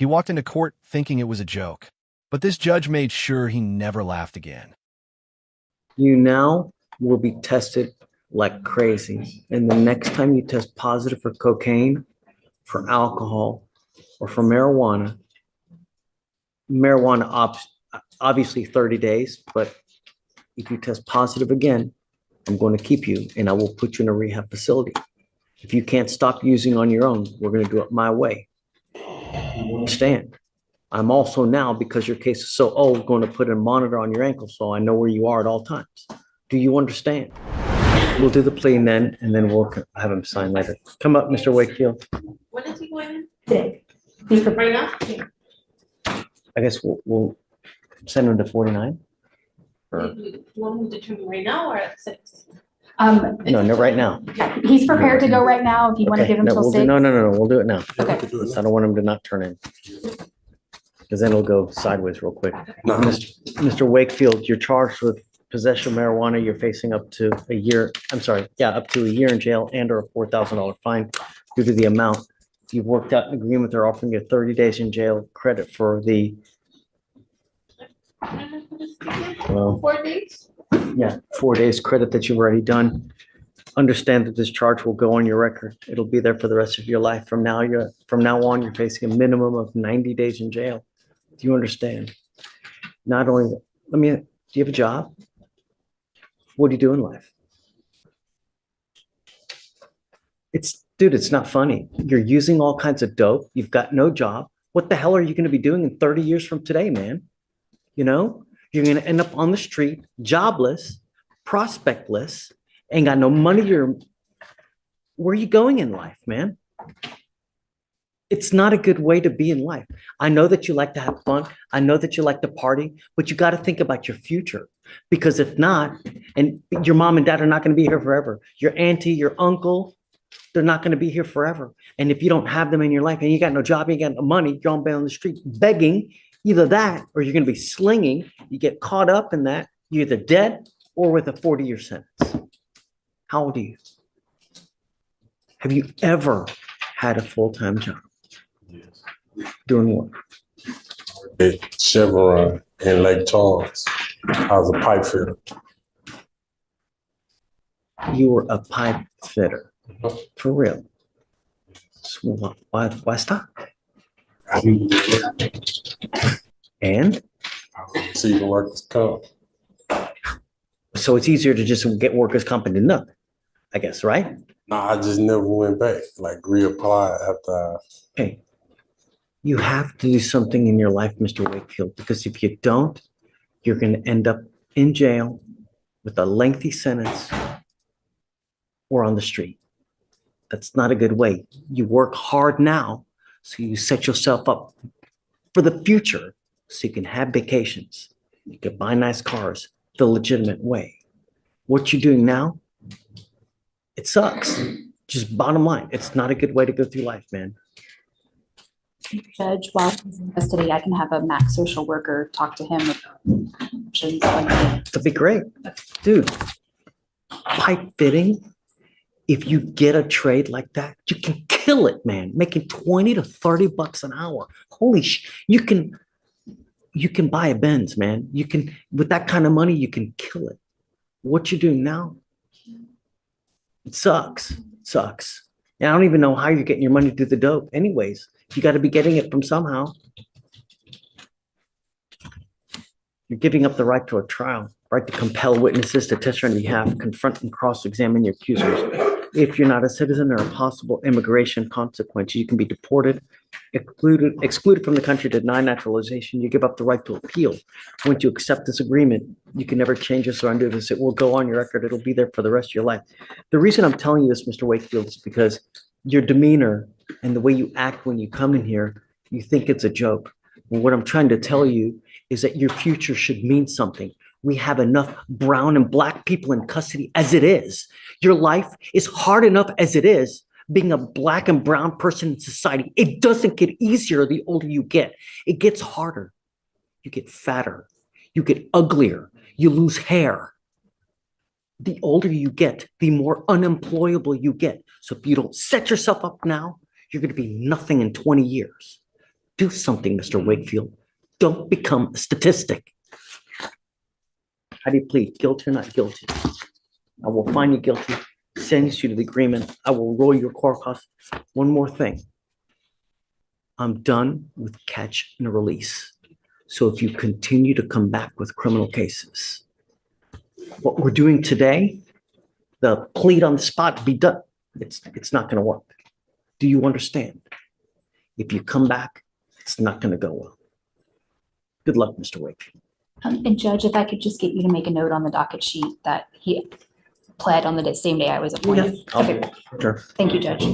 He walked into court thinking it was a joke, but this judge made sure he never laughed again. You now will be tested like crazy. And the next time you test positive for cocaine, for alcohol, or for marijuana, obviously 30 days, but if you test positive again, I'm going to keep you and I will put you in a rehab facility. If you can't stop using on your own, we're going to do it my way. You understand? I'm also now, because your case is so old, going to put a monitor on your ankle so I know where you are at all times. Do you understand? We'll do the plea then, and then we'll have him sign later. Come up, Mr. Wakefield. When is he going in? Today. He's right now? Yeah. I guess we'll send him to 49. You want him to determine right now or at 6? No, right now. He's prepared to go right now if you want to Okay, give him till 6. No, we'll do it now. Okay. I don't want him to not turn in. Because then it'll go sideways real quick. No. Mr. Wakefield, you're charged with possession of marijuana. You're facing up to a year in jail and or a $4,000 fine due to the amount. You've worked out an agreement. They're offering you 30 days in jail credit for the 4 days? 4 days credit that you've already done. Understand that this charge will go on your record. It'll be there for the rest of your life. From now on, you're facing a minimum of 90 days in jail. Do you understand? Not only, do you have a job? What do you do in life? It's not funny. You're using all kinds of dope. You've got no job. What the hell are you going to be doing in 30 years from today, man? You know, you're going to end up on the street, jobless, prospectless, ain't got no money. Where are you going in life, man? It's not a good way to be in life. I know that you like to have fun. I know that you like to party, but you got to think about your future, because if not, and your mom and dad are not going to be here forever. Your auntie, your uncle, they're not going to be here forever. And if you don't have them in your life and you got no job, you got no money, you're on the street begging, either that or you're going to be slinging. You get caught up in that. You're either dead or with a 40-year sentence. How old are you? Have you ever had a full-time job? Yes. Doing what? At Chevron in Lake Charles. I was a pipe fitter. You were a pipe fitter. For real? So why stop? And? So you can workers' comp. So it's easier to just get workers' comp and do nothing, I guess, right? No, I just never went back. Like reapply after. Okay. You have to do something in your life, Mr. Wakefield, because if you don't, you're going to end up in jail with a lengthy sentence or on the street. That's not a good way. You work hard now, so you set yourself up for the future so you can have vacations. You can buy nice cars the legitimate way. What you're doing now, it sucks. Just bottom line, it's not a good way to go through life, man. Judge, while he's in custody, I can have a max social worker talk to him about options like that. That'd be great. Dude, pipe fitting, if you get a trade like that, you can kill it, man. Making 20 to 30 bucks an hour. Holy you can buy a Benz, man. You can, with that kind of money, you can kill it. What you're doing now, it sucks. And I don't even know how you're getting your money through the dope. Anyways, you got to be getting it from somehow. You're giving up the right to a trial, right to compel witnesses to testify on your behalf, confront and cross-examine your accusers. If you're not a citizen, there are possible immigration consequences. You can be deported, excluded from the country, denied naturalization. You give up the right to appeal. Once you accept this agreement, you can never change this or undo this. It will go on your record. It'll be there for the rest of your life. The reason I'm telling you this, Mr. Wakefield, is because your demeanor and the way you act when you come in here, you think it's a joke. Well, what I'm trying to tell you is that your future should mean something. We have enough brown and black people in custody as it is. Your life is hard enough as it is, being a black and brown person in society. It doesn't get easier the older you get. It gets harder. You get fatter. You get uglier. You lose hair. The older you get, the more unemployable you get. So if you don't set yourself up now, you're going to be nothing in 20 years. Do something, Mr. Wakefield. Don't become a statistic. How do you plead? Guilty or not guilty? I will find you guilty, sentence you to the agreement. I will roll your court costs. One more thing. I'm done with catch and release. So if you continue to come back with criminal cases, what we're doing today, the plead on the spot, be done. It's not going to work. Do you understand? If you come back, it's not going to go well. Good luck, Mr. Wakefield. And Judge, if I could just get you to make a note on the docket sheet that he pled on the same day I was appointed. I'll do Okay, it. Sure. thank you, Judge.